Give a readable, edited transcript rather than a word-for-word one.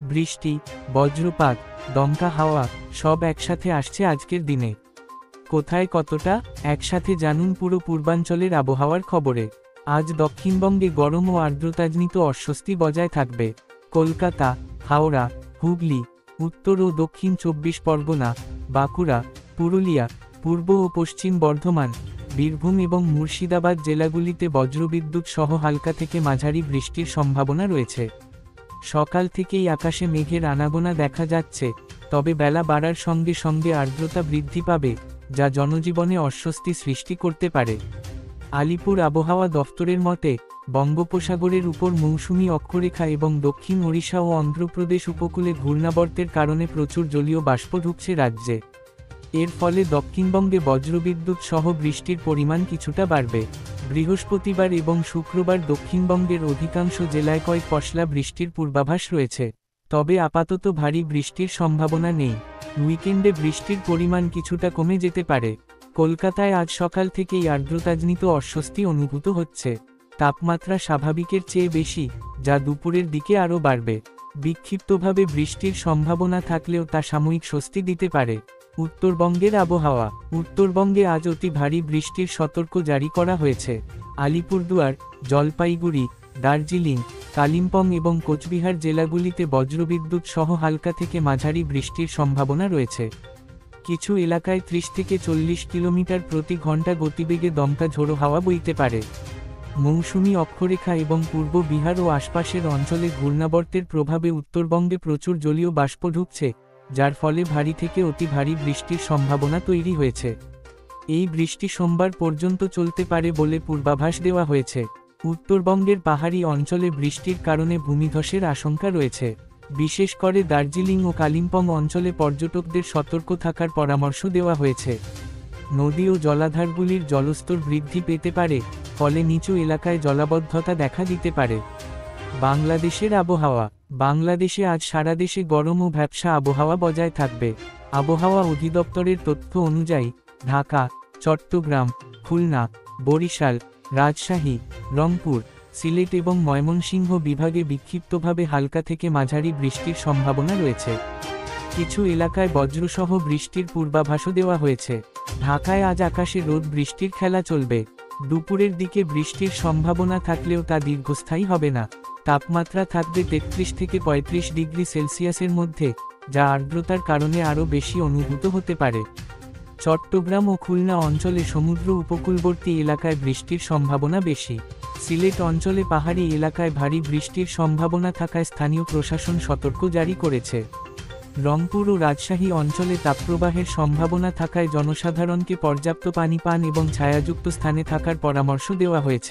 বৃষ্টি, বজ্রপাত, দমকা হাওয়া সব একসাথে আসছে আজকের দিনে। কোথায় কতটা, একসাথে জানুন পুরো পূর্বাঞ্চলের আবহাওয়ার খবরে। আজ দক্ষিণবঙ্গে গরম ও আর্দ্রতাজনিত অস্বস্তি বজায় থাকবে। কলকাতা, হাওড়া, হুগলি, উত্তর ও দক্ষিণ 24 পরগনা, বাঁকুড়া, পুরুলিয়া, পূর্ব ও পশ্চিম বর্ধমান, বীরভূম এবং মুর্শিদাবাদ জেলাগুলিতে বজ্রবিদ্যুৎ সহ হালকা থেকে মাঝারি বৃষ্টির সম্ভাবনা রয়েছে। সকাল থেকেই আকাশে মেঘের আনাগোনা দেখা যাচ্ছে, তবে বেলা বাড়ার সঙ্গে সঙ্গে আর্দ্রতা বৃদ্ধি পাবে, যা জনজীবনে অস্বস্তি সৃষ্টি করতে পারে। আলিপুর আবহাওয়া দফতরের মতে, বঙ্গোপসাগরের উপর মৌসুমী অক্ষরেখা এবং দক্ষিণ ওড়িশা ও অন্ধ্রপ্রদেশ উপকূলে ঘূর্ণাবর্তের কারণে প্রচুর জলীয় বাষ্প ঢুকছে রাজ্যে। এর ফলে দক্ষিণবঙ্গে বজ্রবিদ্যুৎ সহ বৃষ্টির পরিমাণ কিছুটা বাড়বে। বৃহস্পতিবার এবং শুক্রবার দক্ষিণবঙ্গের অধিকাংশ জেলায় কয়েক পশলা বৃষ্টির পূর্বাভাস রয়েছে, তবে আপাতত ভারী বৃষ্টির সম্ভাবনা নেই। উইকেন্ডে বৃষ্টির পরিমাণ কিছুটা কমে যেতে পারে। কলকাতায় আজ সকাল থেকেই আর্দ্রতাজনিত অস্বস্তি অনুভূত হচ্ছে। তাপমাত্রা স্বাভাবিকের চেয়ে বেশি, যা দুপুরের দিকে আরও বাড়বে। বিক্ষিপ্তভাবে বৃষ্টির সম্ভাবনা থাকলেও তা সাময়িক স্বস্তি দিতে পারে। উত্তরবঙ্গের আবহাওয়া, উত্তরবঙ্গে আজ অতি ভারী বৃষ্টির সতর্ক জারি করা হয়েছে। আলিপুরদুয়ার, জলপাইগুড়ি, দার্জিলিং, কালিম্পং এবং কোচবিহার জেলাগুলিতে বজ্রবিদ্যুৎ সহ হালকা থেকে মাঝারি বৃষ্টির সম্ভাবনা রয়েছে। কিছু এলাকায় 30 থেকে 40 কিলোমিটার প্রতি ঘন্টা গতিবেগে দমকা ঝোড়ো হাওয়া বইতে পারে। মৌসুমী অক্ষরেখা এবং পূর্ব বিহার ও আশপাশের অঞ্চলে ঘূর্ণাবর্তের প্রভাবে উত্তরবঙ্গে প্রচুর জলীয় বাষ্প ঢুকছে, যার ফলে ভারী থেকে অতি ভারী বৃষ্টির সম্ভাবনা তৈরি হয়েছে। এই বৃষ্টি সোমবার পর্যন্ত চলতে পারে বলে পূর্বাভাস দেওয়া হয়েছে। উত্তরবঙ্গের পাহাড়ি অঞ্চলে বৃষ্টির কারণে ভূমিধসের আশঙ্কা রয়েছে। বিশেষ করে দার্জিলিং ও কালিম্পং অঞ্চলে পর্যটকদের সতর্ক থাকার পরামর্শ দেওয়া হয়েছে। নদী ও জলাধারগুলির জলস্তর বৃদ্ধি পেতে পারে, ফলে নিচু এলাকায় জলাবদ্ধতা দেখা দিতে পারে। বাংলাদেশের আবহাওয়া, বাংলাদেশে আজ সারা দেশে গরম ও ভ্যাপসা আবহাওয়া বজায় থাকবে। আবহাওয়া অধিদপ্তরের তথ্য অনুযায়ী, ঢাকা, চট্টগ্রাম, খুলনা, বরিশাল, রাজশাহী, রংপুর, সিলেট এবং ময়মনসিংহ বিভাগে বিক্ষিপ্তভাবে হালকা থেকে মাঝারি বৃষ্টির সম্ভাবনা রয়েছে। কিছু এলাকায় বজ্রসহ বৃষ্টির পূর্বাভাসও দেওয়া হয়েছে। ঢাকায় আজ আকাশে রোদ বৃষ্টির খেলা চলবে। দুপুরের দিকে বৃষ্টির সম্ভাবনা থাকলেও তা দীর্ঘস্থায়ী হবে না। তাপমাত্রা থাকবে 33 থেকে 35 ডিগ্রি সেলসিয়াসের মধ্যে, যা আর্দ্রতার কারণে আরও বেশি অনুভূত হতে পারে। চট্টগ্রাম ও খুলনা অঞ্চলে সমুদ্র উপকূলবর্তী এলাকায় বৃষ্টির সম্ভাবনা বেশি। সিলেট অঞ্চলে পাহাড়ি এলাকায় ভারী বৃষ্টির সম্ভাবনা থাকায় স্থানীয় প্রশাসন সতর্ক জারি করেছে। রংপুর ও রাজশাহী অঞ্চলে তাপপ্রবাহের সম্ভাবনা থাকায় জনসাধারণকে পর্যাপ্ত পানি পান এবং ছায়াযুক্ত স্থানে থাকার পরামর্শ দেওয়া হয়েছে।